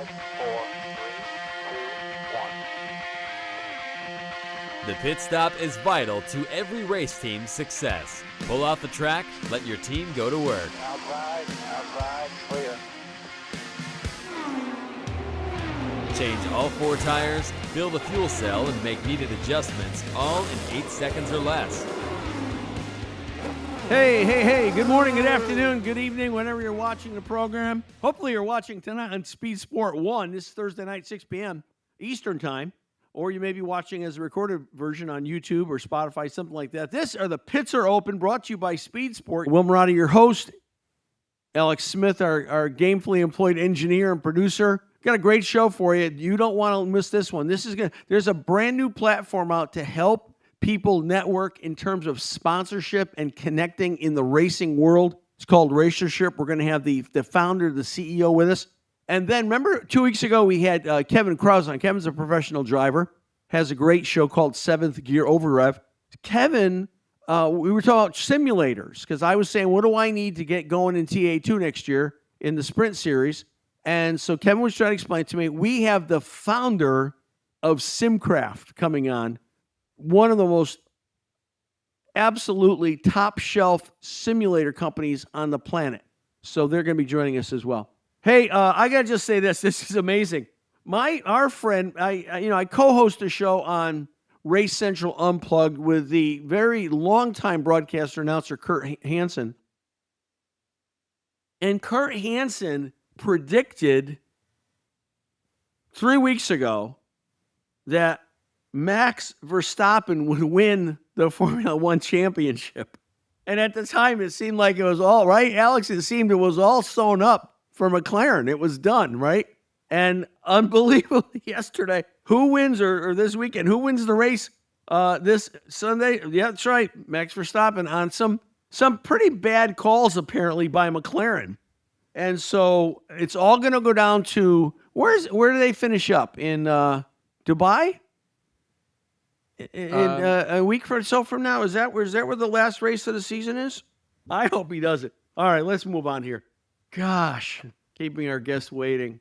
5, 4, 3, 2, 1. The pit stop is vital to every race team's success. Pull off the track, let your team go to work. Outside, clear. Change all 4 tires, fill the fuel cell, and make needed adjustments, all in 8 seconds or less. Hey, good morning, good afternoon, good evening, whenever you're watching the program. Hopefully you're watching tonight on Speed Sport 1, this Thursday night, 6 p.m. Eastern Time, or you may be watching as a recorded version on YouTube or Spotify, something like that. This are the Pits Are Open, brought to you by Speed Sport. Will Marotti, your host. Alex Smith, our gamefully employed engineer and producer. Got a great show for you. You don't want to miss this one. There's a brand new platform out to help people network in terms of sponsorship and connecting in the racing world. It's called Racership. We're going to have the founder, the CEO with us. And then remember 2 weeks ago we had Kevin Krause on. Kevin's a professional driver, has a great show called 7th Gear Overrev. Kevin, we were talking about simulators because I was saying, what do I need to get going in TA2 next year in the Sprint Series? And so Kevin was trying to explain to me, we have the founder of SimCraft coming on, one of the most absolutely top shelf simulator companies on the planet. So they're going to be joining us as well. Hey, I got to just say this. This is amazing. Our friend, I co-host a show on Race Central Unplugged with the very long-time broadcaster announcer, Kurt Hansen. And Kurt Hansen predicted 3 weeks ago that Max Verstappen would win the Formula One championship. And at the time, it seemed like it was all right. Alex, it seemed it was all sewn up for McLaren. It was done, right? And unbelievably yesterday, who wins, or this weekend, who wins the race this Sunday? Yeah, that's right. Max Verstappen on some pretty bad calls, apparently, by McLaren. And so it's all going to go down to, where do they finish up? In Dubai? In a week or so from now? Is that where the last race of the season is? I hope he does it. All right, let's move on here. Gosh, keeping our guests waiting.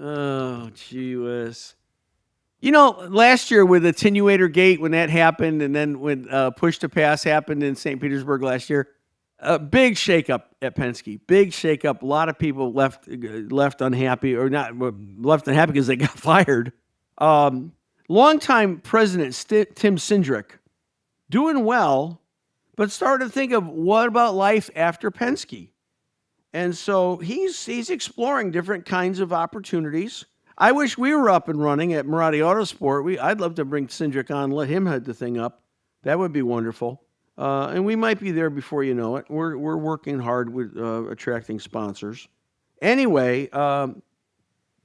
Oh, gee whiz. You know, last year with Attenuator Gate, when that happened, and then when Push to Pass happened in St. Petersburg last year, a big shakeup at Penske. Big shakeup. A lot of people left unhappy, or not left unhappy because they got fired. Longtime president Tim Cindric, doing well, but started to think of what about life after Penske. And so he's exploring different kinds of opportunities. I wish we were up and running at Marotti Autosport. I'd love to bring Cindric on, let him head the thing up. That would be wonderful. And we might be there before you know it. We're working hard with attracting sponsors. Anyway,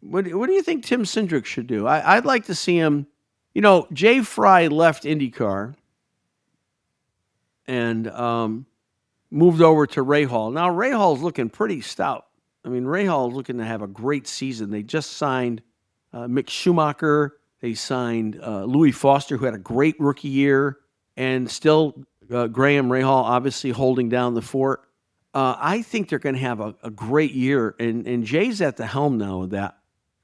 what do you think Tim Cindric should do? I'd like to see him. You know, Jay Fry left IndyCar and moved over to Ray Hall. Now, Ray Hall's looking pretty stout. I mean, Ray Hall's looking to have a great season. They just signed Mick Schumacher. They signed Louis Foster, who had a great rookie year, and still Graham Rahal obviously holding down the fort. I think they're going to have a great year, and Jay's at the helm now of that.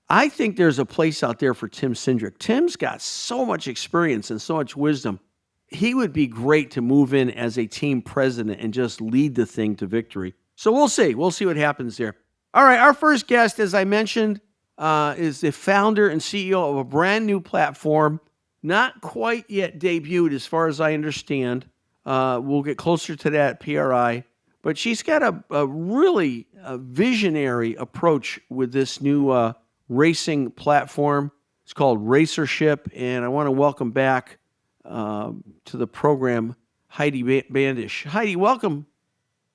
I think there's a place out there for Tim Cindric. Tim's got so much experience and so much wisdom. He would be great to move in as a team president and just lead the thing to victory. So we'll see. We'll see what happens there. All right, our first guest, as I mentioned, is the founder and CEO of a brand new platform, not quite yet debuted as far as I understand. We'll get closer to that, PRI. But she's got a really visionary approach with this new racing platform. It's called Racership, and I want to welcome back to the program Heidi Bandisch. Heidi, welcome.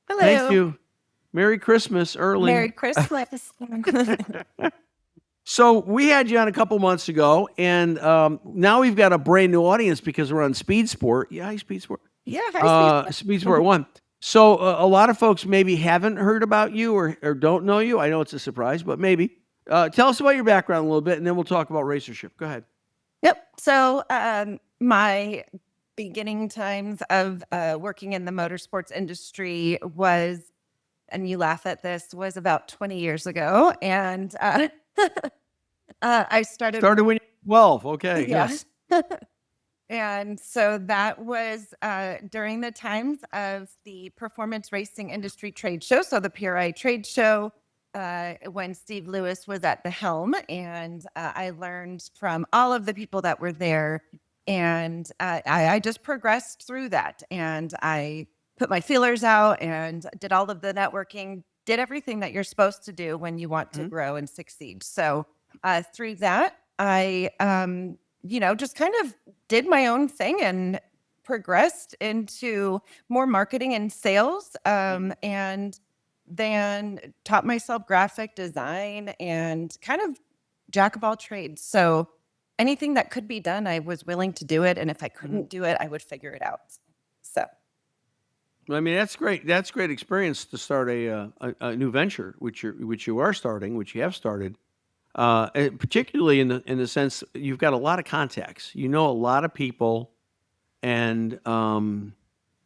Hello. Thank you. Merry Christmas early. Merry Christmas. So we had you on a couple months ago, and now we've got a brand new audience because we're on Speed Sport. Yeah, hi, Speed Sport. Yeah, hi, Speed Sport 1. So a lot of folks maybe haven't heard about you or don't know you. I know it's a surprise, but maybe. Tell us about your background a little bit, and then we'll talk about Racership. Go ahead. Yep. So my beginning times of working in the motorsports industry was, and you laugh at this, was about 20 years ago. And I started When you were 12. Okay. yeah. Yes. And so that was during the times of the performance racing industry trade show. So the PRI trade show, when Steve Lewis was at the helm, and I learned from all of the people that were there. And I just progressed through that, and I put my feelers out and did all of the networking, did everything that you're supposed to do when you want to grow and succeed. So through that, I just kind of did my own thing and progressed into more marketing and sales, and then taught myself graphic design and kind of jack of all trades. So anything that could be done, I was willing to do it. And if I couldn't do it, I would figure it out. So I mean, that's great. That's great experience to start a new venture, which you are starting, which you have started. And particularly in the sense you've got a lot of contacts, you know, a lot of people, and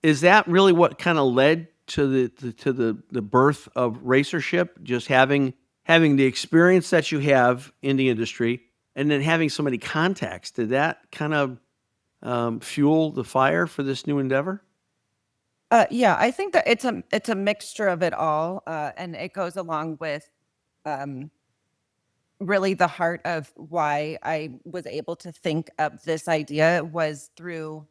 is that really what kind of led to the birth of Racership? Just having the experience that you have in the industry, and then having so many contacts, did that kind of fuel the fire for this new endeavor? yeah, I think that it's a mixture of it all, and it goes along with really the heart of why I was able to think of this idea was through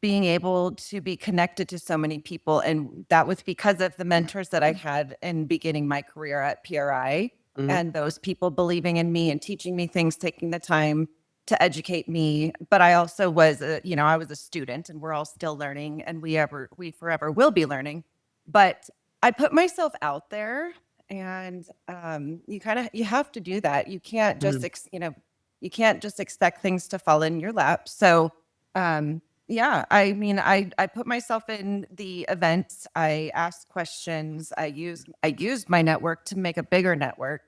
being able to be connected to so many people. And that was because of the mentors that I had in beginning my career at PRI, and those people believing in me and teaching me things, taking the time to educate me. But I also was, I was a student, and we're all still learning, and we forever will be learning. But I put myself out there, and you have to do that. You can't just you can't just expect things to fall in your lap. So yeah, I mean, I put myself in the events. I asked questions. I used my network to make a bigger network.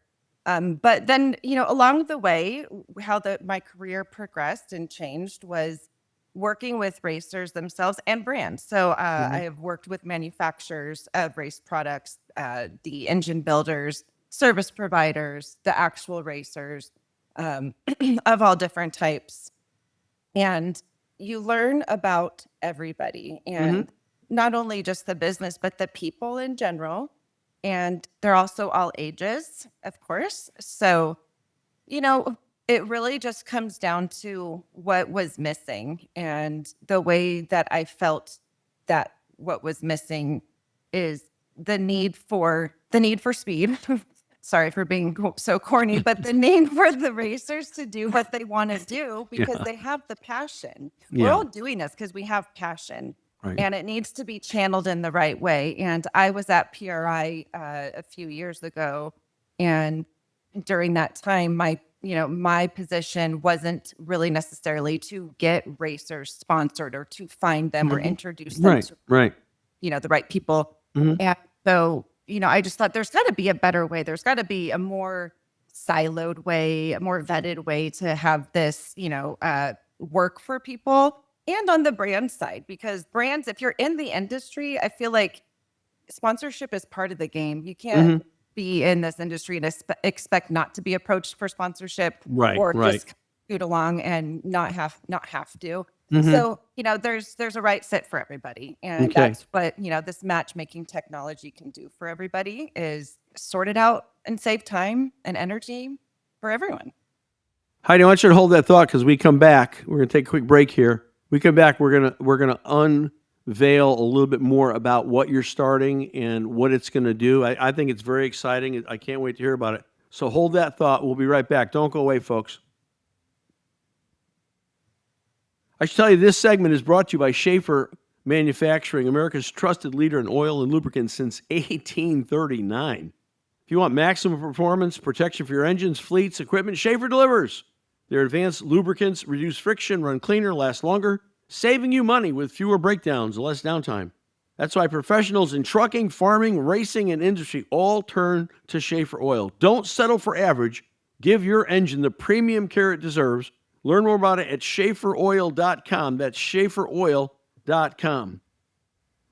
But then, along the way, how my career progressed and changed was working with racers themselves and brands. So I have worked with manufacturers of race products, the engine builders, service providers, the actual racers, of all different types. And you learn about everybody, and not only just the business, but the people in general. And they're also all ages, of course. So, it really just comes down to what was missing. And the way that I felt that what was missing is the need for speed. Sorry for being so corny, but the need for the racers to do what they want to do because they have the passion. We're all doing this because we have passion. Right. And it needs to be channeled in the right way. And I was at PRI a few years ago, and during that time, my position wasn't really necessarily to get racers sponsored or to find them or introduce them to the right people. And so, I just thought there's got to be a better way. There's got to be a more siloed way, a more vetted way to have this, work for people. And on the brand side, because brands, if you're in the industry, I feel like sponsorship is part of the game. You can't be in this industry and expect not to be approached for sponsorship, or just scoot along and not have to. So, there's a right fit for everybody. And that's what, this matchmaking technology can do for everybody, is sort it out and save time and energy for everyone. Heidi, I want you to hold that thought, because we come back. We're going to take a quick break here. We come back, we're gonna unveil a little bit more about what you're starting and what it's going to do. I think it's very exciting. I can't wait to hear about it. So hold that thought. We'll be right back. Don't go away, folks. I should tell you, this segment is brought to you by Schaefer Manufacturing, America's trusted leader in oil and lubricants since 1839. If you want maximum performance, protection for your engines, fleets, equipment, Schaefer delivers. Their advanced lubricants reduce friction, run cleaner, last longer, saving you money with fewer breakdowns, less downtime. That's why professionals in trucking, farming, racing, and industry all turn to Schaefer Oil. Don't settle for average. Give your engine the premium care it deserves. Learn more about it at SchaeferOil.com. That's SchaeferOil.com.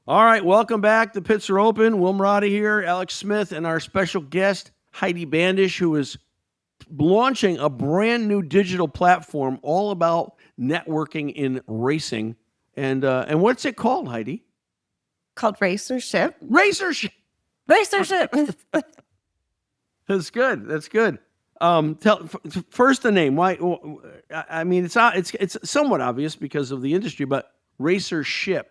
All right, welcome back. The pits are open. Will Marotti here, Alex Smith, and our special guest, Heidi Bandisch, who is launching a brand new digital platform all about networking in racing. And what's it called, Heidi? Called Racership. Racership. Racership. That's good. That's good. First the name. Why? I mean, it's somewhat obvious because of the industry, but Racership.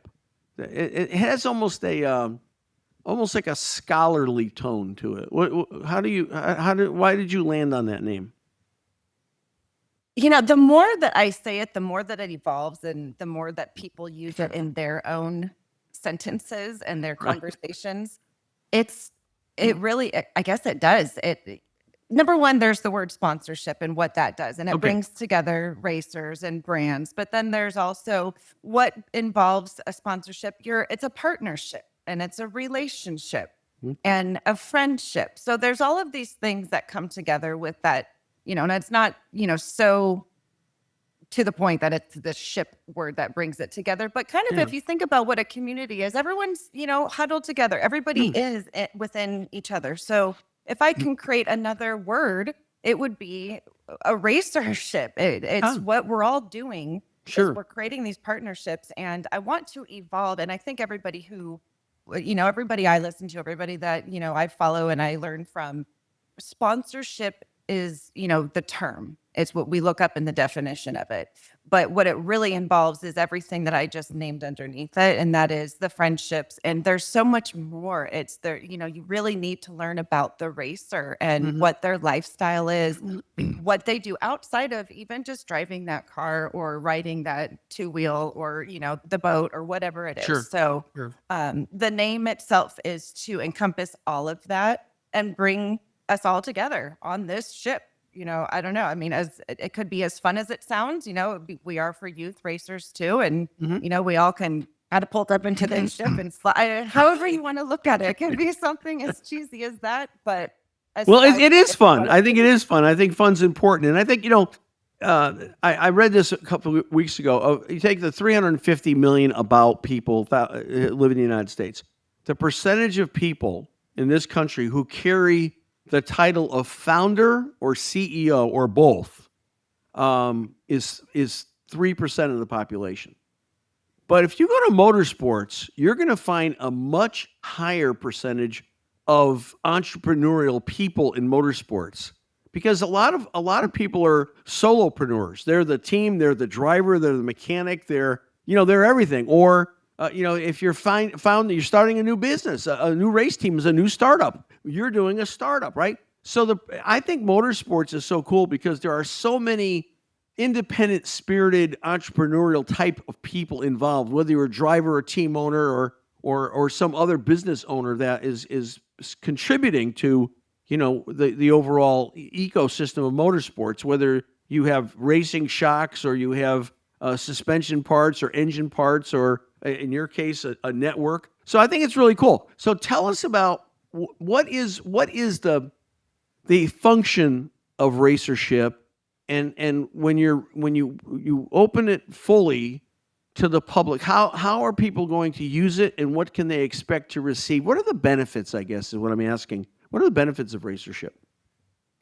It has almost like a scholarly tone to it. Why did you land on that name? The more that I say it, the more that it evolves, and the more that people use it in their own sentences and their conversations. It really, I guess it does. Number one, there's the word sponsorship and what that does, and it brings together racers and brands. But then there's also what involves a sponsorship. It's a partnership, and it's a relationship and a friendship. So there's all of these things that come together with that, and it's not, so to the point that it's the ship word that brings it together. But kind of if you think about what a community is, everyone's, huddled together. Everybody is within each other. So if I can create another word, it would be a racership. It's what we're all doing. Sure. We're creating these partnerships, and I want to evolve. And I think everybody who, everybody I listen to, everybody that, I follow and I learn from, sponsorship is, the term. It's what we look up in the definition of it. But what it really involves is everything that I just named underneath it. And that is the friendships. And there's so much more. It's there, you really need to learn about the racer and what their lifestyle is, what they do outside of even just driving that car or riding that two-wheel or, the boat or whatever it is. Sure. So the name itself is to encompass all of that and bring us all together on this ship. I don't know. I mean, as it could be as fun as it sounds, we are for youth racers too. And, we all can catapult up into the ship and fly, however you want to look at it. It can be something as cheesy as that, but. It is fun. I think it is fun. I think fun's important. And I think, I read this a couple of weeks ago. You take the 350 million about people live in the United States. The percentage of people in this country who carry the title of founder or CEO or both is 3% of the population. But if you go to motorsports, you're going to find a much higher percentage of entrepreneurial people in motorsports, because a lot of people are solopreneurs. They're the team, they're the driver, they're the mechanic, they're everything. Or if you're found that you're starting a new business, a new race team is a new startup. You're doing a startup, right? So I think motorsports is so cool because there are so many independent, spirited, entrepreneurial type of people involved, whether you're a driver, or team owner, or some other business owner that is contributing to the overall ecosystem of motorsports. Whether you have racing shocks, or you have suspension parts, or engine parts, or in your case a network. So I think it's really cool. So tell us about what is the function of Racership, and when you open it fully to the public, how are people going to use it, and what can they expect to receive? What are the benefits, I guess, is what I'm asking. What are the benefits of Racership?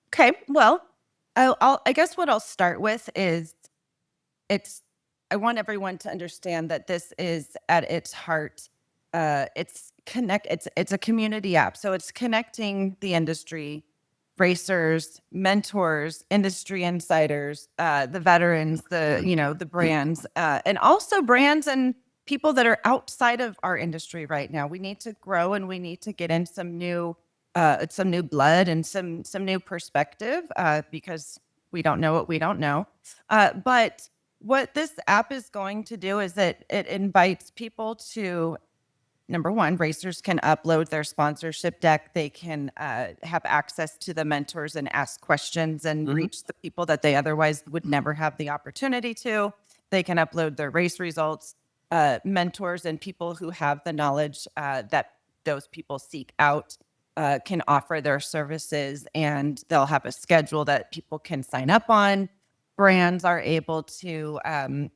Okay, well, I guess what I'll start with is I want everyone to understand that this is at its heart. It's a community app. So it's connecting the industry, racers, mentors, industry insiders, the veterans, the brands, and also brands and people that are outside of our industry right now. We need to grow, and we need to get in some new blood and some new perspective, because we don't know what we don't know. But what this app is going to do is that it invites people to, number one, racers can upload their sponsorship deck. They can have access to the mentors and ask questions and reach the people that they otherwise would never have the opportunity to. They can upload their race results. Mentors and people who have the knowledge that those people seek out can offer their services, and they'll have a schedule that people can sign up on. Brands are able to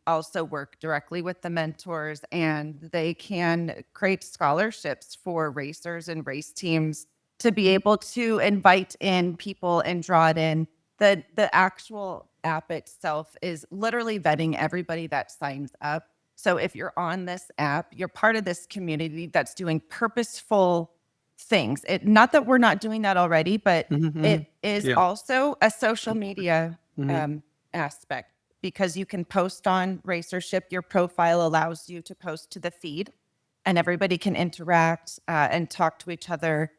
also work directly with the mentors, and they can create scholarships for racers and race teams to be able to invite in people and draw it in The actual app itself is literally vetting everybody that signs up. So if you're on this app, you're part of this community that's doing purposeful things. Not that we're not doing that already, but it is Yeah. also a social media Mm-hmm. aspect, because you can post on Racership. Your profile allows you to post to the feed, and everybody can interact and talk to each other.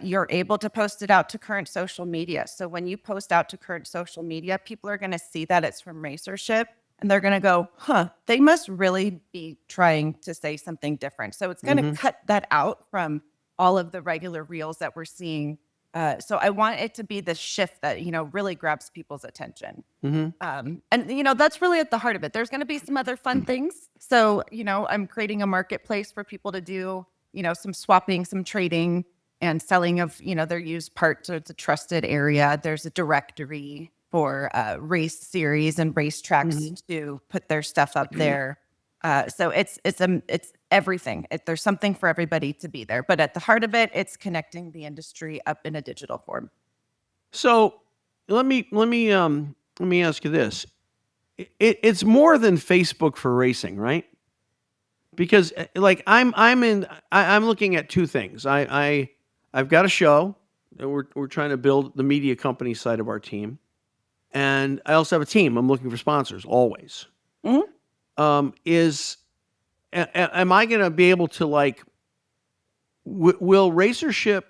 You're able to post it out to current social media. So when you post out to current social media, people are going to see that it's from Racership, and they're going to go, huh, they must really be trying to say something different. So it's going to cut that out from all of the regular reels that we're seeing. So I want it to be the shift that, really grabs people's attention. And, that's really at the heart of it. There's going to be some other fun things. So, I'm creating a marketplace for people to do, some swapping, some trading, and selling of, their used parts. So it's a trusted area. There's a directory for race series and racetracks to put their stuff up there. So it's everything. There's something for everybody to be there. But at the heart of it, it's connecting the industry up in a digital form. So let me ask you this: it's more than Facebook for racing, right? Because like I'm looking at two things. I've got a show that we're trying to build the media company side of our team, and I also have a team. I'm looking for sponsors always. Am I going to be able to will Racership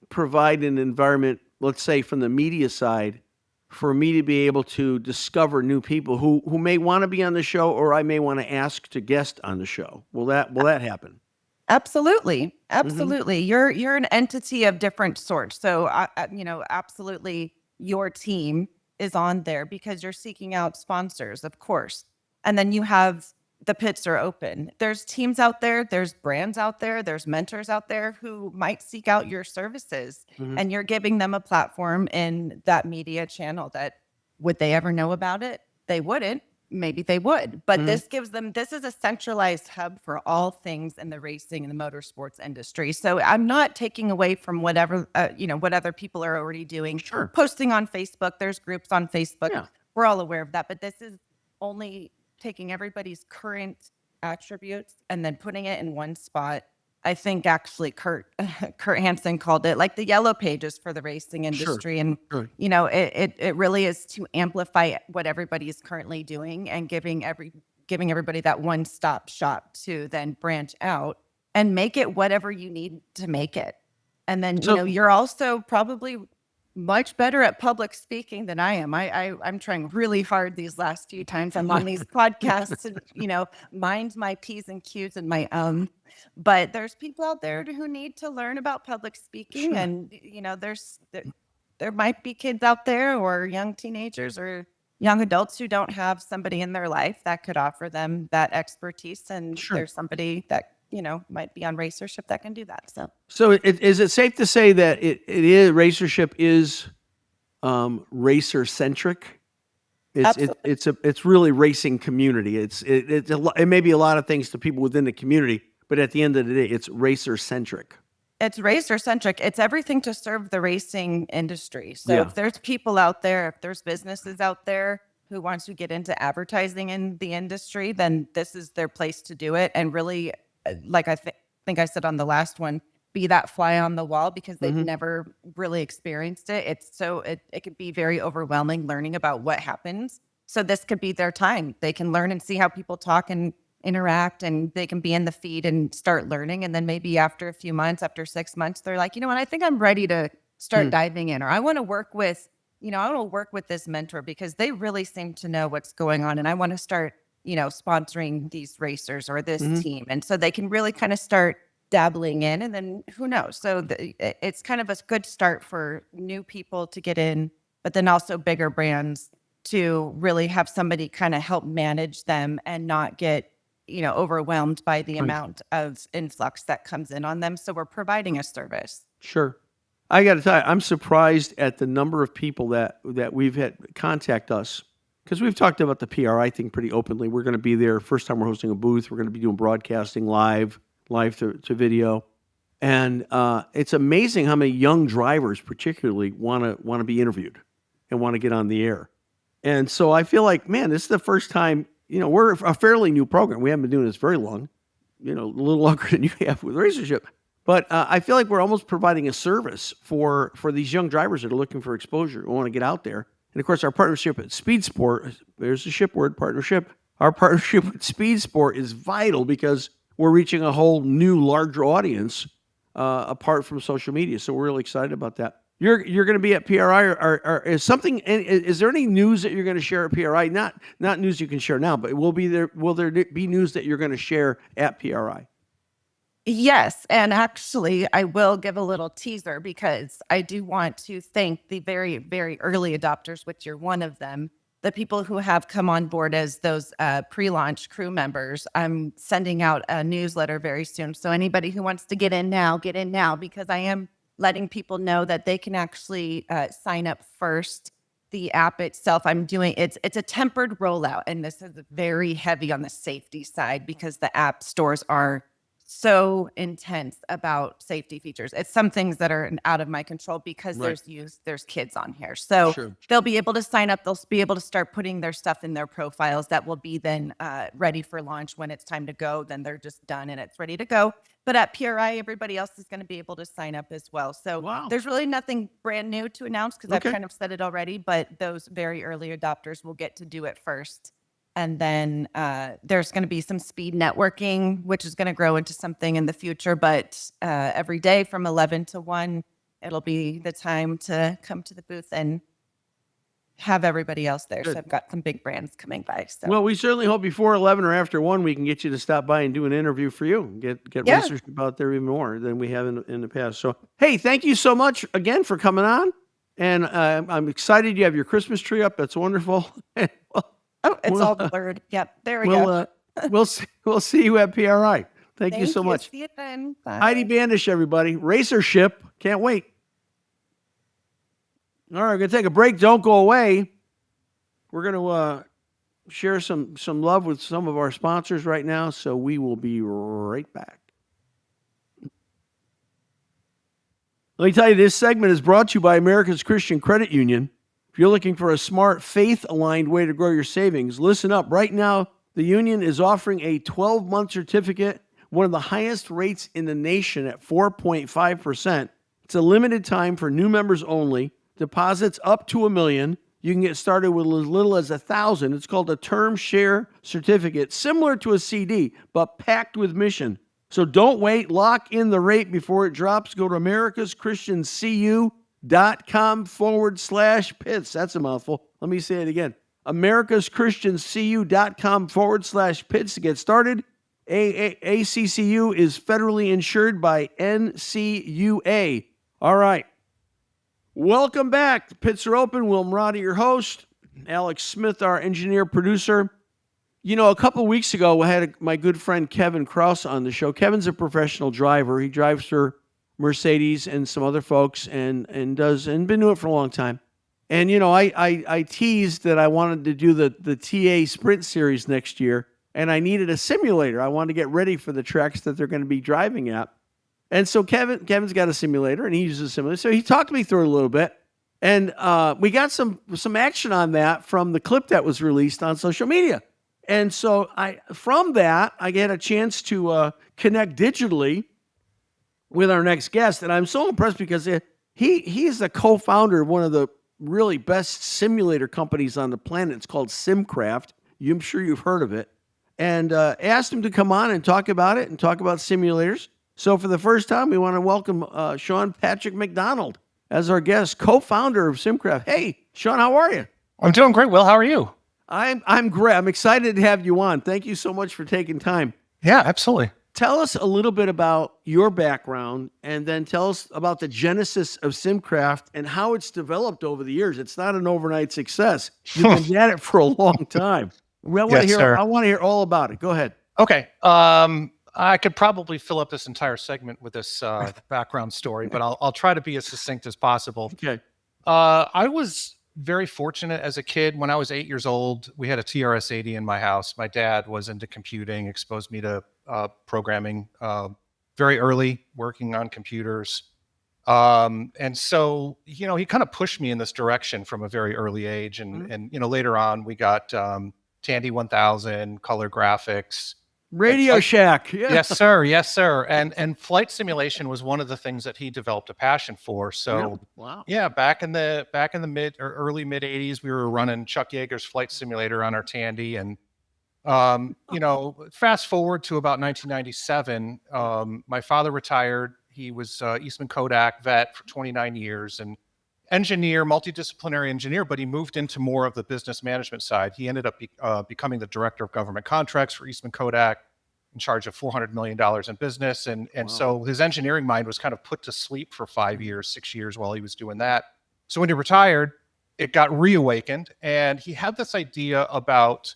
provide an environment, let's say from the media side, for me to be able to discover new people who may want to be on the show, or I may want to ask to guest on the show? Will that happen? Absolutely. You're an entity of different sorts. So, absolutely, your team is on there because you're seeking out sponsors, of course. And then you have the pits are open. There's teams out there, there's brands out there, there's mentors out there who might seek out your services, and you're giving them a platform in that media channel that would they ever know about it? They wouldn't. Maybe they would, but this gives them, this is a centralized hub for all things in the racing and the motorsports industry. So I'm not taking away from whatever, what other people are already doing. Sure. Posting on Facebook, there's groups on Facebook. Yeah. We're all aware of that, but this is only taking everybody's current attributes and then putting it in one spot. I think actually Kurt Hansen called it like the yellow pages for the racing industry. Sure. And, it really is to amplify what everybody is currently doing and giving everybody that one-stop shop to then branch out and make it whatever you need to make it. And then, you're also probably much better at public speaking than I am. I'm trying really hard these last few times I'm on these podcasts to, mind my P's and Q's and my but there's people out there who need to learn about public speaking. Sure. And, there might be kids out there or young teenagers or young adults who don't have somebody in their life that could offer them that expertise. And there's somebody that, might be on Racership that can do that. So is it safe to say that Racership is racer centric? It's really racing community. It may be a lot of things to people within the community, but at the end of the day, it's racer centric. It's racer centric. It's everything to serve the racing industry. So if there's people out there, if there's businesses out there who wants to get into advertising in the industry, then this is their place to do it. And really, like I think I said on the last one, be that fly on the wall because they've never really experienced it. It could be very overwhelming learning about what happens. So this could be their time. They can learn and see how people talk and interact, and they can be in the feed and start learning. And then maybe after a few months, after 6 months, they're like, I think I'm ready to start diving in, or I want to work with, this mentor because they really seem to know what's going on. And I want to start, sponsoring these racers or this team. And so they can really kind of start dabbling in, and then who knows? So it's kind of a good start for new people to get in, but then also bigger brands to really have somebody kind of help manage them and not get, overwhelmed by the amount of influx that comes in on them. So we're providing a service. Sure. I got to tell you, I'm surprised at the number of people that we've had contact us, because we've talked about the PRI thing pretty openly. We're going to be there. First time we're hosting a booth. We're going to be doing broadcasting live to video. And it's amazing how many young drivers particularly want to be interviewed. and want to get on the air. And so I feel like, man, this is the first time, we're a fairly new program. We haven't been doing this very long, a little longer than you have with Racership. But I feel like we're almost providing a service for these young drivers that are looking for exposure who want to get out there. And of course, our partnership at Speed Sport, there's the ship word, partnership. Our partnership with Speed Sport is vital because we're reaching a whole new, larger audience apart from social media. So we're really excited about that. You're going to be at PRI, or is something? Is there any news that you're going to share at PRI? Not news you can share now, but will there be news that you're going to share at PRI? Yes, and actually, I will give a little teaser because I do want to thank the very, very early adopters, which you're one of them. The people who have come on board as those pre-launch crew members. I'm sending out a newsletter very soon. So anybody who wants to get in now, because I am letting people know that they can actually sign up first. The app itself, I'm doing, it's a tempered rollout. And this is very heavy on the safety side because the app stores are so intense about safety features. It's some things that are out of my control because Right. there's kids on here. So Sure. they'll be able to sign up. They'll be able to start putting their stuff in their profiles that will be then ready for launch when it's time to go. Then they're just done and it's ready to go. But at PRI, everybody else is going to be able to sign up as well. So Wow. there's really nothing brand new to announce because Okay. I've kind of said it already, but those very early adopters will get to do it first. And then there's going to be some speed networking, which is going to grow into something in the future. But every day from 11 to 1, it'll be the time to come to the booth and have everybody else there. Good. So I've got some big brands coming by. So Well, we certainly hope before 11 or after 1, we can get you to stop by and do an interview for you and get Yeah. Racership out there even more than we have in the past. So, hey, thank you so much again for coming on. And I'm excited you have your Christmas tree up. That's wonderful. it's well, all blurred. Yep. There we go. We'll see you at PRI. Thank you so much. See you then. Bye. Heidi Bandisch, everybody. Racership. Can't wait. All right, we're going to take a break. Don't go away. We're going to share some love with some of our sponsors right now, so we will be right back. Let me tell you, this segment is brought to you by America's Christian Credit Union. If you're looking for a smart, faith-aligned way to grow your savings, listen up. Right now, the union is offering a 12-month certificate, one of the highest rates in the nation at 4.5%. It's a limited time for new members only. Deposits up to $1 million. You can get started with as little as $1,000. It's called a term share certificate, similar to a CD, but packed with mission. So don't wait. Lock in the rate before it drops. Go to americaschristiancu.com/pits. That's a mouthful. Let me say it again. americaschristiancu.com/pits to get started. ACCU is federally insured by NCUA. All right. Welcome back. The pits are open. Will Marotti, your host. Alex Smith, our engineer, producer. A couple of weeks ago, I had my good friend Kevin Krause on the show. Kevin's a professional driver. He drives for Mercedes and some other folks and been doing it for a long time. And, I teased that I wanted to do the TA Sprint Series next year, and I needed a simulator. I wanted to get ready for the tracks that they're going to be driving at. And so Kevin's got a simulator, and he uses a simulator. So he talked me through it a little bit. And we got some action on that from the clip that was released on social media. And so from that, I get a chance to connect digitally with our next guest. And I'm so impressed because he is the co-founder of one of the really best simulator companies on the planet. It's called SimCraft. I'm sure you've heard of it. And asked him to come on and talk about it and talk about simulators. So for the first time, we want to welcome Sean Patrick McDonald as our guest, co-founder of SimCraft. Hey, Sean, how are you? I'm doing great, Will. How are you? I'm great. I'm excited to have you on. Thank you so much for taking time. Yeah, absolutely. Tell us a little bit about your background, and then tell us about the genesis of SimCraft and how it's developed over the years. It's not an overnight success. You've been at it for a long time. I want to hear all about it. Go ahead. Okay. I could probably fill up this entire segment with this background story, but I'll try to be as succinct as possible. Okay. I was very fortunate as a kid. When I was 8 years old, we had a TRS-80 in my house. My dad was into computing, exposed me to programming very early, working on computers. And so, he kind of pushed me in this direction from a very early age. And later on we got Tandy 1000, color graphics. Radio Shack. Yeah. Yes, sir. Yes, sir. And flight simulation was one of the things that he developed a passion for. So, Really? Wow. yeah, back in the mid or early mid 80s, we were running Chuck Yeager's flight simulator on our Tandy. And fast forward to about 1997, my father retired. He was Eastman Kodak vet for 29 years and engineer, multidisciplinary engineer, but he moved into more of the business management side. He ended up becoming the director of government contracts for Eastman Kodak, in charge of $400 million in business. And so his engineering mind was kind of put to sleep for 5 years, 6 years while he was doing that. So when he retired, it got reawakened, and he had this idea about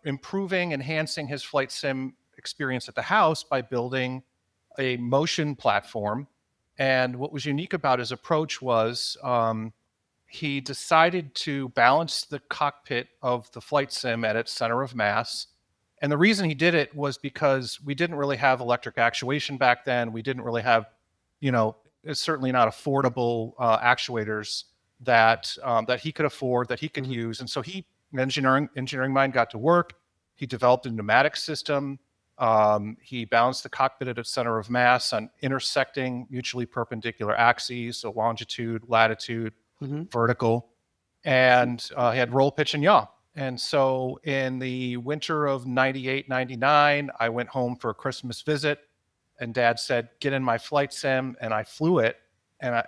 improving, enhancing his flight sim experience at the house by building a motion platform. And what was unique about his approach was he decided to balance the cockpit of the flight sim at its center of mass. And the reason he did it was because we didn't really have electric actuation back then. We didn't really have, it's certainly not affordable actuators that he could afford, that he could use. And so engineering mind got to work. He developed a pneumatic system. He balanced the cockpit at its center of mass on intersecting mutually perpendicular axes, so longitude, latitude, vertical, and he had roll, pitch, and yaw. And so in the winter of 98, 99, I went home for a Christmas visit, and Dad said, get in my flight sim, and I flew it. And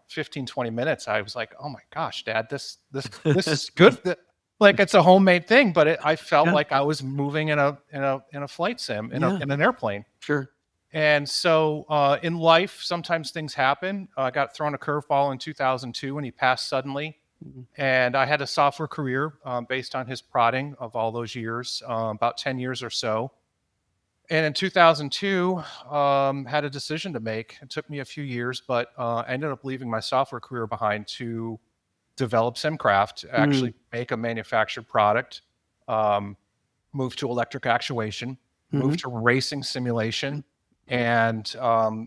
15, 20 minutes, I was like, oh my gosh, Dad, this is good. Like, it's a homemade thing, but I felt like I was moving in a flight sim, in an airplane. Sure. And so in life, sometimes things happen. I got thrown a curveball in 2002 when he passed suddenly. And I had a software career based on his prodding of all those years, about 10 years or so. And in 2002, had a decision to make. It took me a few years, but I ended up leaving my software career behind to develop SimCraft, actually make a manufactured product, move to electric actuation, move to racing simulation, and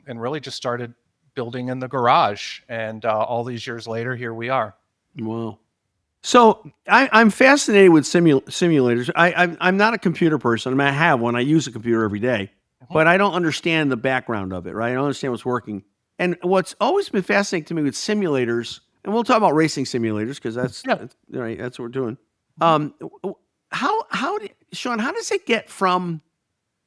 really just started building in the garage. And all these years later, here we are. Wow. So I'm fascinated with simulators. I'm not a computer person. I mean, I have one. I use a computer every day, but I don't understand the background of it, right? I don't understand what's working. And what's always been fascinating to me with simulators, and we'll talk about racing simulators because that's right. That's what we're doing. Sean, how does it get from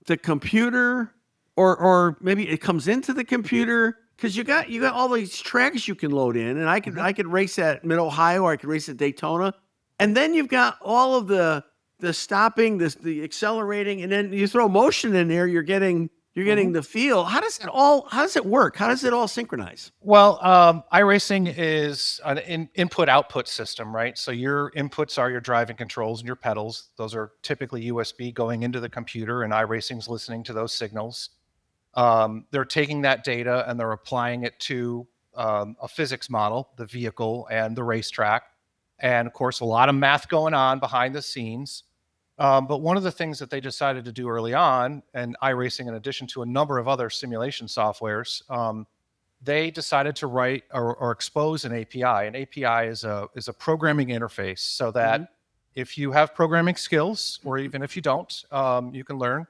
the computer, or maybe it comes into the computer? Because you got all these tracks you can load in, and I could race at Mid Ohio, or I could race at Daytona, and then you've got all of the stopping, the accelerating, and then you throw motion in there. You're getting the feel. How does it work? How does it all synchronize? Well, iRacing is an input-output system, right? So your inputs are your driving controls and your pedals. Those are typically USB going into the computer, and iRacing's listening to those signals. They're taking that data and they're applying it to a physics model, the vehicle and the racetrack. And of course, a lot of math going on behind the scenes. But one of the things that they decided to do early on, and iRacing, in addition to a number of other simulation softwares, they decided to write or expose an API. An API is a programming interface, so that if you have programming skills, or even if you don't, you can learn.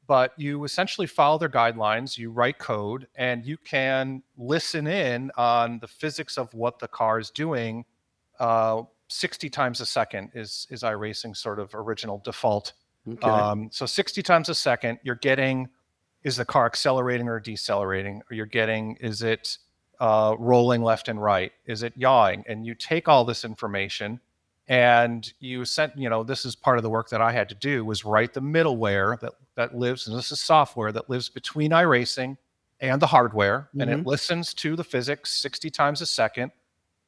But you essentially follow their guidelines, you write code, and you can listen in on the physics of what the car is doing. 60 times a second is iRacing's sort of original default. Okay. So 60 times a second, you're getting, is the car accelerating or decelerating? Or you're getting, is it rolling left and right? Is it yawing? And you take all this information and you sent, this is part of the work that I had to do, was write the middleware that lives, and this is software that lives between iRacing and the hardware, and it listens to the physics 60 times a second.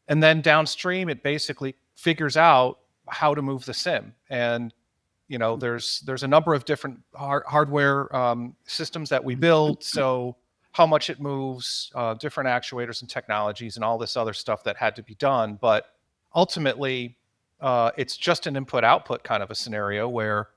And then downstream, it basically figures out how to move the sim. And, there's a number of different hardware systems that we build. So how much it moves, different actuators and technologies and all this other stuff that had to be done. But ultimately, it's just an input-output kind of a scenario where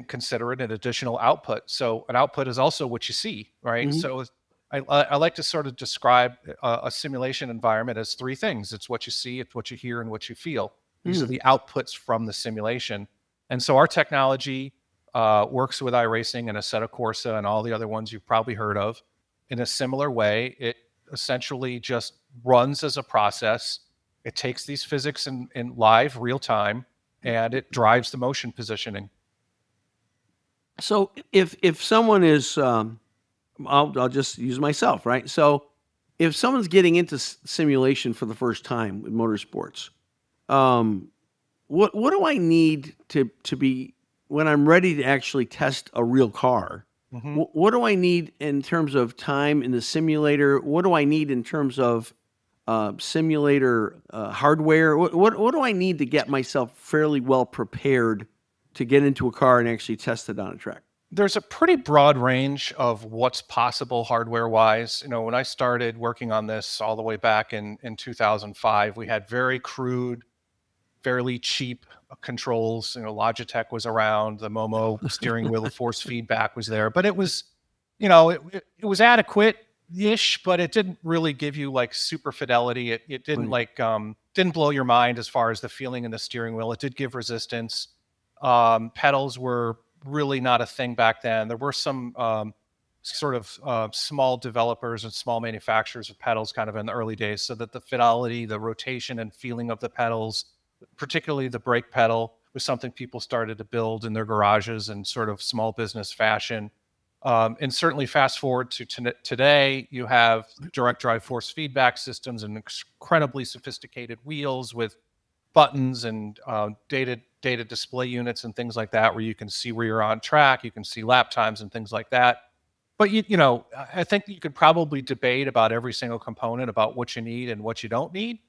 consider it an additional output. So an output is also what you see, right? So I like to sort of describe a simulation environment as three things. It's what you see, it's what you hear, and what you feel. These are the outputs from the simulation. And so our technology works with iRacing and Assetto Corsa and all the other ones you've probably heard of. In a similar way, it essentially just runs as a process. It takes these physics in live, real time, and it drives the motion positioning. So if someone is, I'll just use myself, right? So if someone's getting into simulation for the first time with motorsports, what do I need to be when I'm ready to actually test a real car? What do I need in terms of time in the simulator? What do I need in terms of simulator hardware? What do I need to get myself fairly well prepared to get into a car and actually test it on a track? There's a pretty broad range of what's possible hardware-wise. When I started working on this all the way back in 2005, we had very crude, fairly cheap controls. Logitech was around, the Momo steering wheel force feedback was there, but it was, it was adequate-ish, but it didn't really give you like super fidelity. It didn't didn't blow your mind as far as the feeling in the steering wheel. It did give resistance. Pedals were really not a thing back then. There were some sort of small developers and small manufacturers of pedals kind of in the early days, so that the fidelity, the rotation and feeling of the pedals, particularly the brake pedal, was something people started to build in their garages in sort of small business fashion. And certainly fast forward to today, you have direct drive force feedback systems and incredibly sophisticated wheels with buttons and data display units and things like that, where you can see where you're on track, you can see lap times and things like that. But I think you could probably debate about every single component about what you need and what you don't need.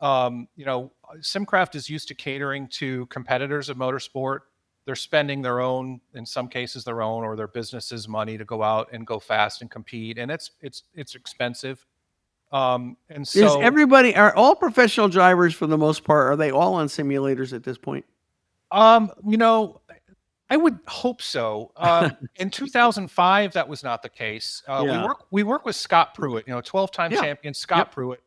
SimCraft is used to catering to competitors of motorsport. They're spending their own, in some cases their own or their business's money to go out and go fast and compete, and it's expensive. And so Are all professional drivers for the most part, are they all on simulators at this point? I would hope so. In 2005, that was not the case. We work with Scott Pruitt, 12-time champion Scott Pruitt.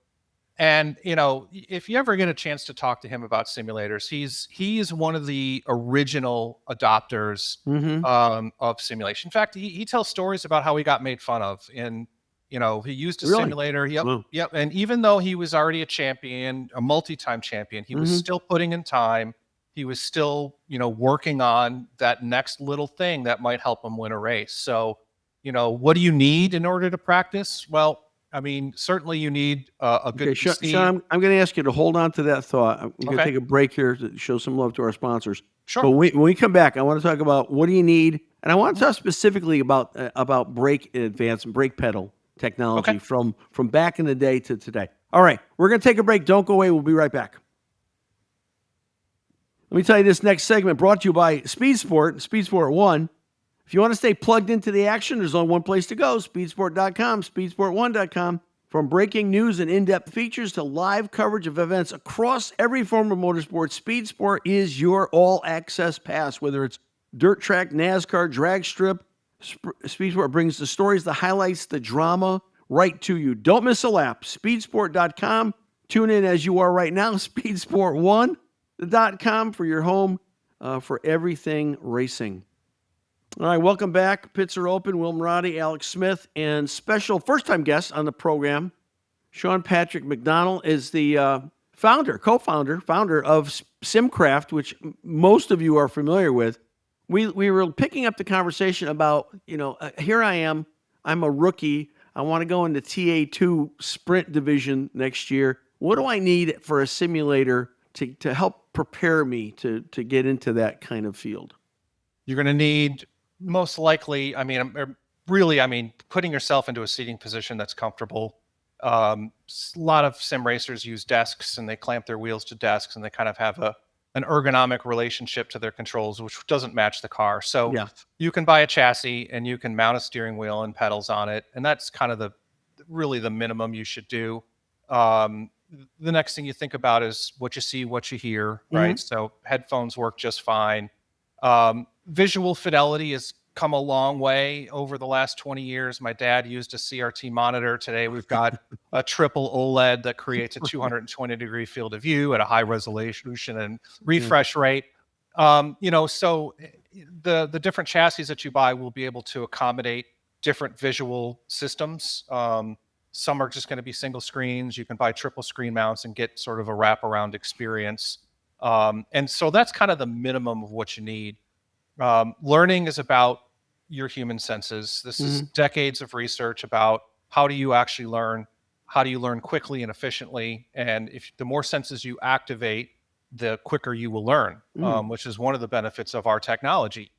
And, if you ever get a chance to talk to him about simulators, he is one of the original adopters of simulation. In fact, he tells stories about how he got made fun of. And, he used a simulator. Yep. And even though he was already a champion, a multi-time champion, he was still putting in time. He was still, working on that next little thing that might help him win a race. So, what do you need in order to practice? Well, certainly you need a good Sean, I'm going to ask you to hold on to that thought. I'm going to take a break here to show some love to our sponsors. Sure. But when we come back, I want to talk about what do you need, and I want to talk specifically about brake advanced brake pedal technology from back in the day to today. All right, we're going to take a break. Don't go away. We'll be right back. Let me tell you, this next segment brought to you by Speed Sport, Speed Sport 1. If you want to stay plugged into the action, there's only one place to go, speedsport.com, speedsport1.com. From breaking news and in-depth features to live coverage of events across every form of motorsport, Speed Sport is your all-access pass. Whether it's dirt track, NASCAR, drag strip, Speed Sport brings the stories, the highlights, the drama right to you. Don't miss a lap. Speedsport.com. Tune in as you are right now, speedsport1.com for your home for everything racing. All right, welcome back. Pits are open. Will Marotti, Alex Smith, and special first-time guest on the program, Sean Patrick McDonald, is the founder of SimCraft, which most of you are familiar with. We were picking up the conversation about, here I am. I'm a rookie. I want to go into TA2 sprint division next year. What do I need for a simulator to help prepare me to get into that kind of field? You're going to need, most likely, putting yourself into a seating position that's comfortable. A lot of sim racers use desks, and they clamp their wheels to desks, and they kind of have an ergonomic relationship to their controls, which doesn't match the car. So you can buy a chassis and you can mount a steering wheel and pedals on it. And that's kind of really the minimum you should do. The next thing you think about is what you see, what you hear, right? So headphones work just fine. Visual fidelity is come a long way over the last 20 years. My dad used a CRT monitor. Today we've got a triple OLED that creates a 220-degree field of view at a high resolution and refresh rate. So the different chassis that you buy will be able to accommodate different visual systems. Some are just going to be single screens. You can buy triple screen mounts and get sort of a wraparound experience. And so that's kind of the minimum of what you need. Learning is about your human senses. This is decades of research about how do you actually learn, how do you learn quickly and efficiently, and if the more senses you activate, the quicker you will learn, which is one of the benefits of our technology.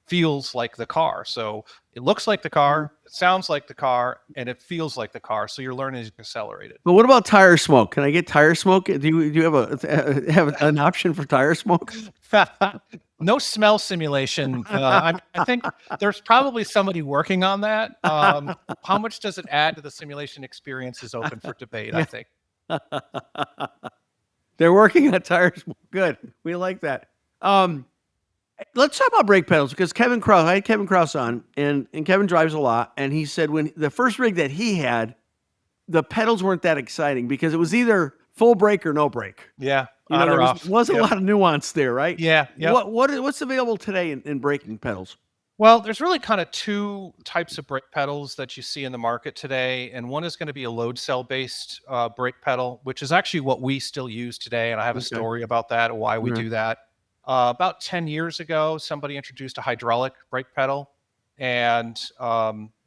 Feels like the car, so it looks like the car, it sounds like the car, and it feels like the car. So your learning is accelerated. But what about tire smoke? Can I get tire smoke? Do you have an option for tire smoke? No smell simulation. I think there's probably somebody working on that. How much does it add to the simulation experience is open for debate, I think. They're working on tire smoke. Good. We like that. Let's talk about brake pedals, because I had Kevin Krause on, and Kevin drives a lot, and he said when the first rig that he had, the pedals weren't that exciting because it was either full brake or no brake. Yeah, there wasn't a lot of nuance there, right? Yeah. What's available today in braking pedals? Well, there's really kind of two types of brake pedals that you see in the market today, and one is going to be a load cell based brake pedal, which is actually what we still use today, and I have a story about that, why we do that. About 10 years ago, somebody introduced a hydraulic brake pedal, and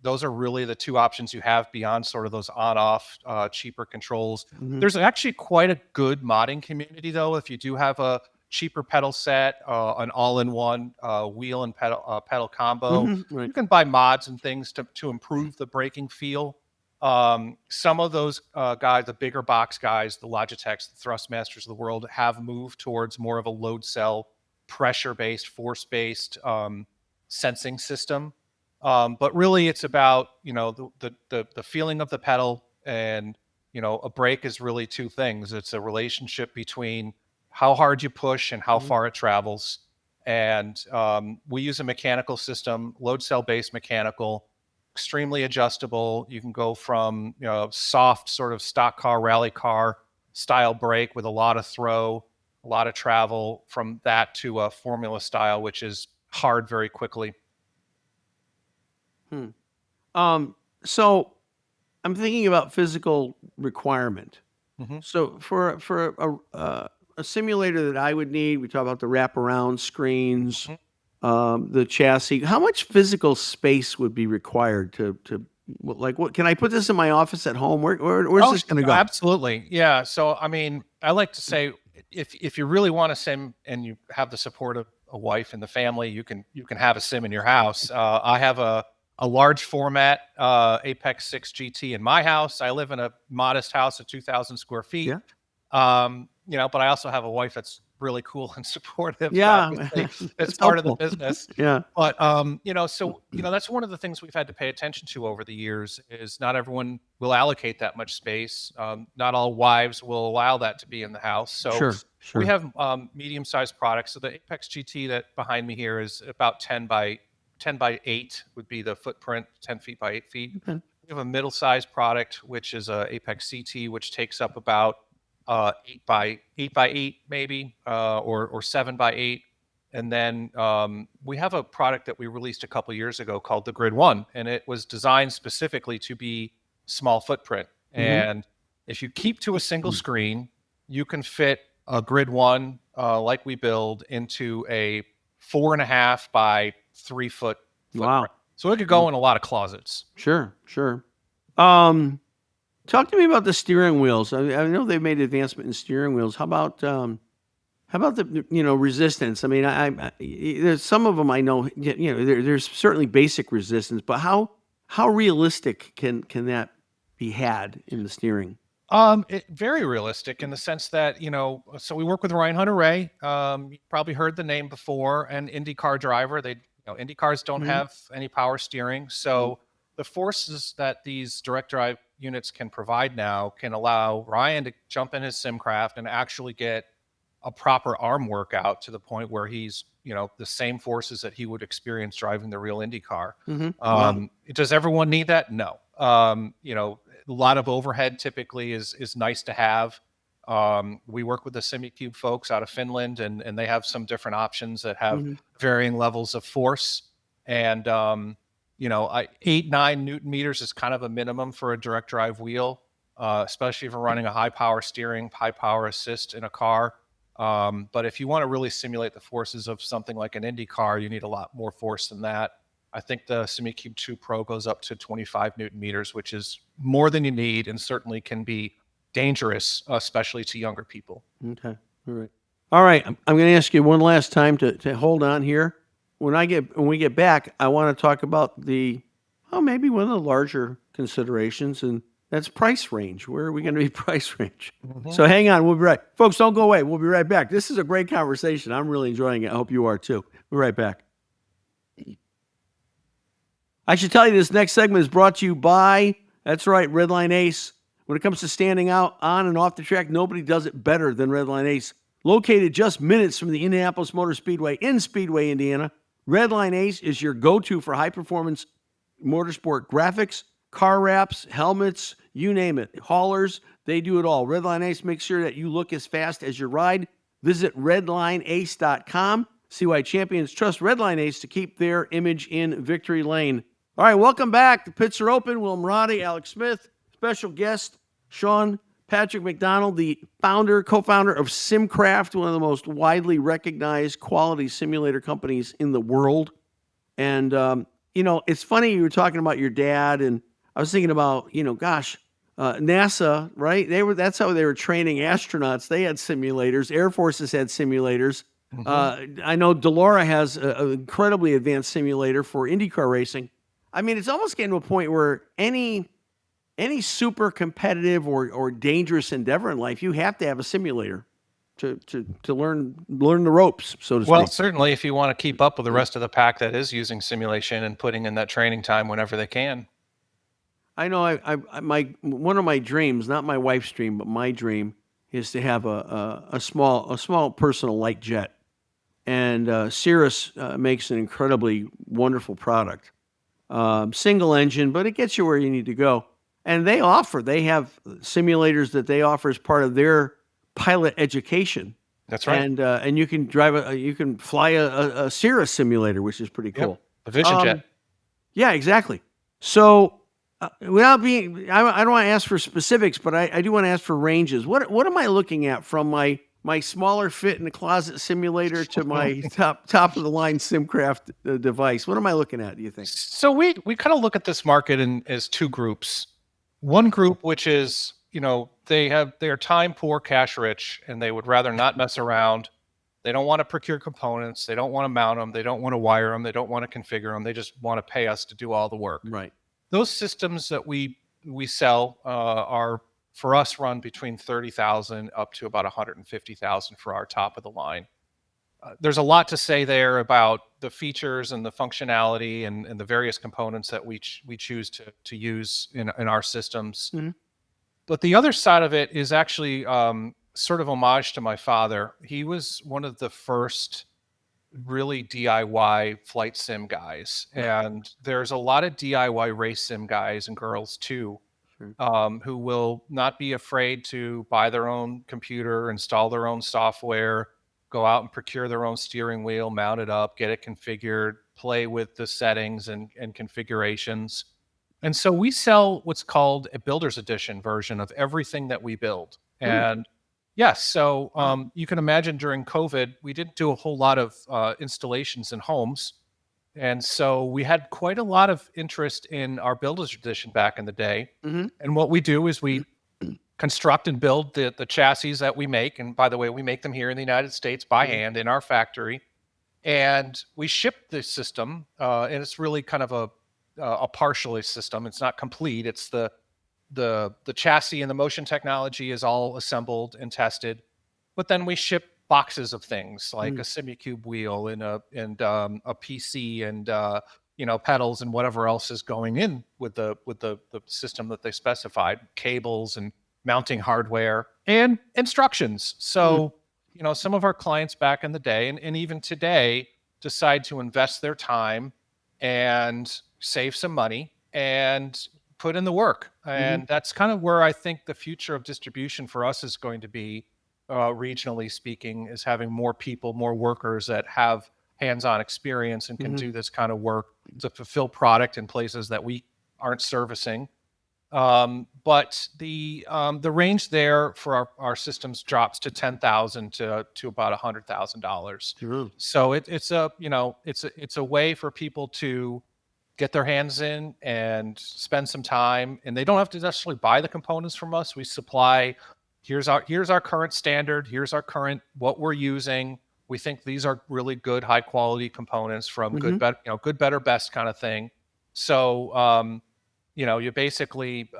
those are really the two options you have beyond sort of those on-off cheaper controls. There's actually quite a good modding community, though. If you do have a cheaper pedal set, an all-in-one wheel and pedal combo, you can buy mods and things to improve the braking feel. Some of those guys, the bigger box guys, the Logitechs, the Thrustmasters of the world, have moved towards more of a load cell, pressure-based, force-based sensing system. But really, it's about the feeling of the pedal, and a brake is really two things. It's a relationship between how hard you push and how far it travels. And we use a mechanical system, load cell-based mechanical. Extremely adjustable. You can go from soft sort of stock car, rally car style brake with a lot of throw, a lot of travel, from that to a formula style, which is hard very quickly. So I'm thinking about physical requirement. So for a simulator that I would need, we talk about the wraparound screens, the chassis. How much physical space would be required to what can I put this in my office at home? Where's this going to go? Absolutely. Yeah. So, I mean, I like to say if you really want to sim and you have the support of a wife and the family, you can have a sim in your house. I have a large format Apex 6 GT in my house. I live in a modest house of 2,000 square feet. Yeah. But I also have a wife that's really cool and supportive. Yeah, it's part of the business. Yeah. But that's one of the things we've had to pay attention to over the years is not everyone will allocate that much space. Not all wives will allow that to be in the house. So sure. We have medium-sized products. So the Apex GT that behind me here is about 10 by 8 would be the footprint, 10 feet by 8 feet. Okay. We have a middle-sized product, which is a Apex CT, which takes up about 8 by 8 maybe, or 7 by 8. And then we have a product that we released a couple years ago called the Grid 1, and it was designed specifically to be small footprint. And if you keep to a single screen, you can fit a Grid 1 like we build into a 4.5 by 3 foot footprint. Wow. So it could go in a lot of closets. Sure. Talk to me about the steering wheels. I know they've made advancement in steering wheels. How about the resistance? I mean, there's some of them I know. There's certainly basic resistance, but how realistic can that be had in the steering? Very realistic in the sense that so we work with Ryan Hunter-Reay. You probably heard the name before, an IndyCar driver. Indy cars don't have any power steering, so the forces that these direct drive units can provide now can allow Ryan to jump in his SimCraft and actually get a proper arm workout to the point where he's the same forces that he would experience driving the real Indy car. Wow. Does everyone need that? No. A lot of overhead typically is nice to have. We work with the SimiCube folks out of Finland, and they have some different options that have varying levels of force. And 8-9 Newton meters is kind of a minimum for a direct drive wheel, especially if you're running a high power steering, high power assist in a car. But if you want to really simulate the forces of something like an Indy car, you need a lot more force than that. I think the SimiCube 2 Pro goes up to 25 Newton meters, which is more than you need and certainly can be dangerous, especially to younger people. Okay. All right. I'm going to ask you one last time to hold on here. When we get back, I want to talk about maybe one of the larger considerations, and that's price range. Where are we going to be price range? So hang on. We'll be right. Folks, don't go away. We'll be right back. This is a great conversation. I'm really enjoying it. I hope you are too. We'll be right back. I should tell you this next segment is brought to you by, that's right, Redline Ace. When it comes to standing out on and off the track, nobody does it better than Redline Ace. Located just minutes from the Indianapolis Motor Speedway in Speedway, Indiana, Redline Ace is your go-to for high-performance motorsport graphics, car wraps, helmets, you name it. Haulers, they do it all. Redline Ace makes sure that you look as fast as your ride. Visit redlineace.com. See why champions trust Redline Ace to keep their image in victory lane. All right, welcome back. The pits are open. Will Marotti, Alex Smith, special guest, Patrick McDonald, the co-founder of SimCraft, one of the most widely recognized quality simulator companies in the world. And, it's funny you were talking about your dad, and I was thinking about, NASA, right? That's how they were training astronauts. They had simulators. Air Forces had simulators. I know Delora has an incredibly advanced simulator for IndyCar racing. I mean, it's almost getting to a point where any super competitive or dangerous endeavor in life, you have to have a simulator to learn the ropes, so to speak. Well, certainly if you want to keep up with the rest of the pack that is using simulation and putting in that training time whenever they can. I know one of my dreams, not my wife's dream, but my dream is to have a small personal light jet. And Cirrus makes an incredibly wonderful product. Single engine, but it gets you where you need to go. And they have simulators that they offer as part of their pilot education. That's right. And you can you can fly a Cirrus simulator, which is pretty cool. Yep. A Vision Jet. Yeah, exactly. So without being, I don't want to ask for specifics, but I do want to ask for ranges. What am I looking at from my smaller fit in the closet simulator to my top of the line SimCraft device? What am I looking at, do you think? So we kind of look at this market as two groups. One group, which is, they are time poor, cash rich, and they would rather not mess around. They don't want to procure components. They don't want to mount them. They don't want to wire them. They don't want to configure them. They just want to pay us to do all the work. Right. Those systems that we sell are, for us, run between $30,000 up to about $150,000 for our top of the line. There's a lot to say there about the features and the functionality and the various components that we choose to use in our systems. Mm-hmm. But the other side of it is actually sort of homage to my father. He was one of the first really DIY flight sim guys. And there's a lot of DIY race sim guys and girls too, who will not be afraid to buy their own computer, install their own software, go out and procure their own steering wheel, mount it up, get it configured, play with the settings and configurations. And so we sell what's called a builder's edition version of everything that we build. And yes, so you can imagine during COVID, we didn't do a whole lot of installations in homes. And so we had quite a lot of interest in our builder's edition back in the day. Mm-hmm. And what we do is we construct and build the chassis that we make. And by the way, we make them here in the United States by hand in our factory. And we ship the system, and it's really kind of a partial system. It's not complete. It's the chassis and the motion technology is all assembled and tested. But then we ship boxes of things like a SimiCube wheel and a PC and pedals and whatever else is going in with the system that they specified, cables and mounting hardware and instructions. So some of our clients back in the day and even today decide to invest their time and save some money and put in the work. And that's kind of where I think the future of distribution for us is going to be, regionally speaking, is having more people, more workers that have hands-on experience and can do this kind of work to fulfill product in places that we aren't servicing. But the range there for our systems drops to $10,000 to about $100,000. So it's a way for people to get their hands in and spend some time, and they don't have to necessarily buy the components from us. We supply, here's our current standard, here's our current what we're using. We think these are really good, high quality components from good, better, best kind of thing. So you basically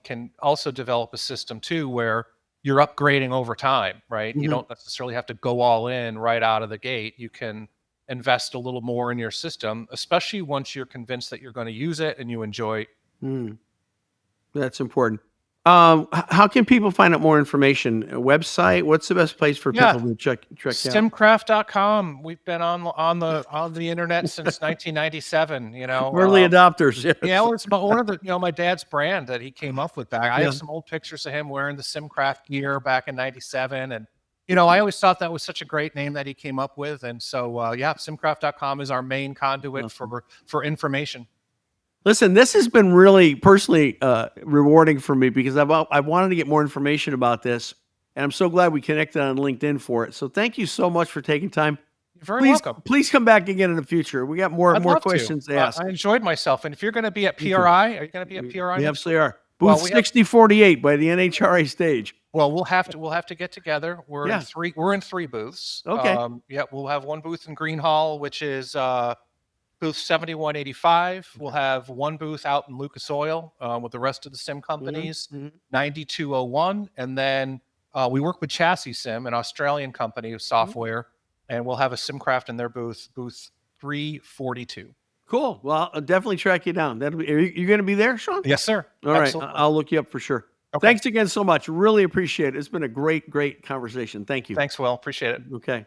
can also develop a system too where you're upgrading over time, right? You don't necessarily have to go all in right out of the gate. You can invest a little more in your system, especially once you're convinced that you're going to use it and you enjoy. That's important. How can people find out more information? A website? What's the best place for people to check out? SimCraft.com. We've been on the internet since 1997. Early adopters. Yes. Yeah, well, it's one of the my dad's brand that he came up with back. I have some old pictures of him wearing the SimCraft gear back in '97, and I always thought that was such a great name that he came up with. And so SimCraft.com is our main conduit for information. Listen, this has been really personally rewarding for me because I wanted to get more information about this, and I'm so glad we connected on LinkedIn for it. So thank you so much for taking time. You're very welcome. Please come back again in the future. We got more questions to ask. I enjoyed myself. And if you're going to be at PRI, are you going to be at PRI? We absolutely are. Booth 6048 by the NHRA stage. Well, we'll have to get together. We're in three booths. Okay. We'll have one booth in Green Hall, which is booth 7185. We'll have one booth out in Lucas Oil with the rest of the sim companies, 9201. And then we work with Chassis Sim, an Australian company of software, and we'll have a SimCraft in their booth 342. Cool. Well, I'll definitely track you down. Are you going to be there, Sean? Yes, sir. All right. I'll look you up for sure. Okay. Thanks again so much. Really appreciate it. It's been a great conversation. Thank you. Thanks, Will. Appreciate it. Okay.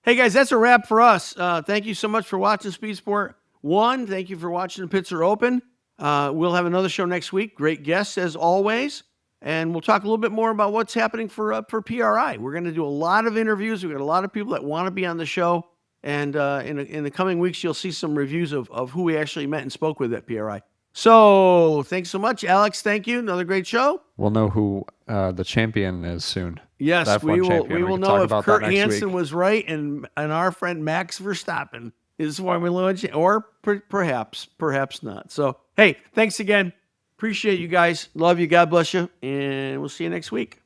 Hey, guys, that's a wrap for us. Thank you so much for watching Speed Sport 1. Thank you for watching the Pits Are Open. We'll have another show next week. Great guests, as always. And we'll talk a little bit more about what's happening for PRI. We're going to do a lot of interviews. We've got a lot of people that want to be on the show. And in the coming weeks, you'll see some reviews of who we actually met and spoke with at PRI. So thanks so much, Alex. Thank you. Another great show. We'll know who the champion is soon. Yes, we will know if Kurt Hansen was right and our friend Max Verstappen is Formula 1 or perhaps not. So, hey, thanks again. Appreciate you guys. Love you. God bless you. And we'll see you next week.